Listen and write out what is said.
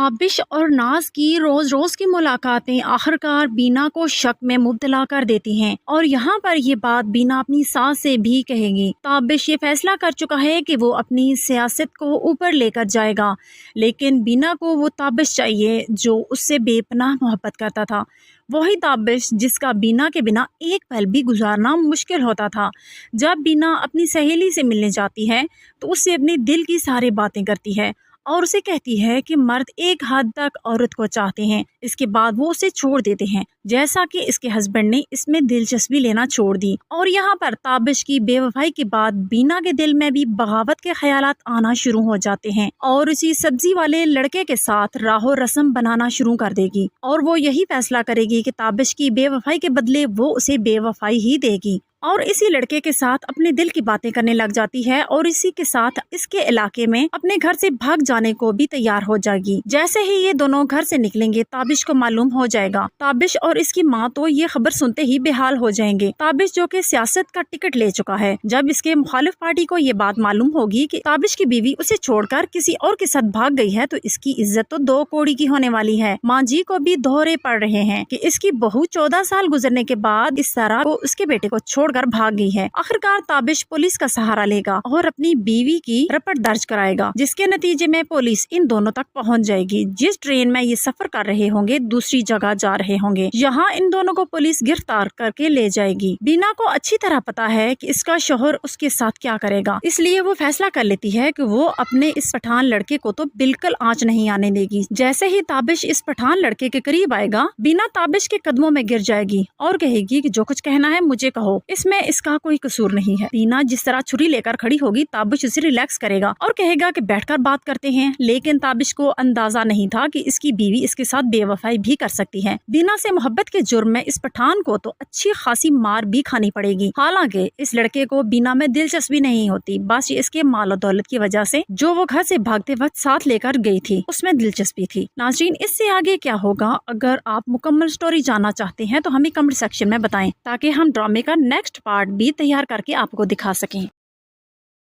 ताबिश और नाज की रोज रोज की मुलाकातें आखिरकार बीना को शक में मुब्तला कर देती हैं और यहाँ पर ये बात बीना अपनी सास से भी कहेगी। ताबिश ये फैसला कर चुका है कि वो अपनी सियासत को ऊपर लेकर जाएगा, लेकिन बीना को वो ताबिश चाहिए जो उससे बेपनाह मोहब्बत करता था। वही ताबिश जिसका बीना के बिना एक पल भी गुजारना मुश्किल होता था। जब बीना अपनी सहेली से मिलने जाती है तो उससे अपने दिल की सारी बातें करती है और उसे कहती है कि मर्द एक हद तक औरत को चाहते हैं, इसके बाद वो उसे छोड़ देते हैं, जैसा कि इसके हस्बैंड ने इसमें दिलचस्पी लेना छोड़ दी। और यहाँ पर ताबिश की बेवफाई के बाद बीना के दिल में भी बगावत के ख्यालात आना शुरू हो जाते हैं और उसी सब्जी वाले लड़के के साथ राहो रस्म बनाना शुरू कर देगी और वो यही फैसला करेगी कि ताबिश की बेवफाई के बदले वो उसे बेवफाई ही देगी और इसी लड़के के साथ अपने दिल की बातें करने लग जाती है और इसी के साथ इसके इलाके में अपने घर से भाग जाने को भी तैयार हो जाएगी। जैसे ही ये दोनों घर से निकलेंगे ताबिश को मालूम हो जाएगा। ताबिश और इसकी माँ तो ये खबर सुनते ही बेहाल हो जाएंगे। ताबिश जो कि सियासत का टिकट ले चुका है, जब इसके मुखालिफ पार्टी को ये बात मालूम होगी कि ताबिश की बीवी उसे छोड़कर किसी और के साथ भाग गई है तो इसकी इज्जत तो दो कौड़ी की होने वाली है। माँ जी को भी दोहरे पड़ रहे हैं कि इसकी बहू 14 साल गुजरने के बाद इस तरह को उसके बेटे को छोड़कर भाग गई है। आखिरकार ताबिश पुलिस का सहारा लेगा और अपनी बीवी की रिपोर्ट दर्ज कराएगा, जिसके नतीजे में पुलिस इन दोनों तक पहुंच जाएगी। जिस ट्रेन में ये सफर कर रहे होंगे दूसरी जगह जा रहे होंगे, यहाँ इन दोनों को पुलिस गिरफ्तार करके ले जाएगी। बीना को अच्छी तरह पता है कि इसका शोहर उसके साथ क्या करेगा, इसलिए वो फैसला कर लेती है कि वो अपने इस पठान लड़के को तो बिल्कुल आंच नहीं आने देगी। जैसे ही ताबिश इस पठान लड़के के करीब आएगा, बीना ताबिश के कदमों में गिर जाएगी और कहेगी कि जो कुछ कहना है मुझे कहो, इसमें इसका कोई कसूर नहीं है। बीना जिस तरह छुरी लेकर खड़ी होगी ताबिश उसे रिलैक्स करेगा और कहेगा कि बैठकर बात करते हैं, लेकिन ताबिश को अंदाजा नहीं था कि इसकी बीवी इसके साथ बेवफाई भी कर सकती है। बीना से मोहब्बत के जुर्म में इस पठान को तो अच्छी खासी मार भी खानी पड़ेगी। हालांकि इस लड़के को बीना में दिलचस्पी नहीं होती, बस इसके माल और दौलत की वजह से जो वो घर से भागते वक्त साथ लेकर गई थी उसमें दिलचस्पी थी। नाज़रीन, इससे आगे क्या होगा, अगर आप मुकम्मल स्टोरी जानना चाहते हैं तो हमें कमेंट सेक्शन में बताएं ताकि हम ड्रामे का नेक्स्ट पार्ट भी तैयार करके आपको दिखा सकें।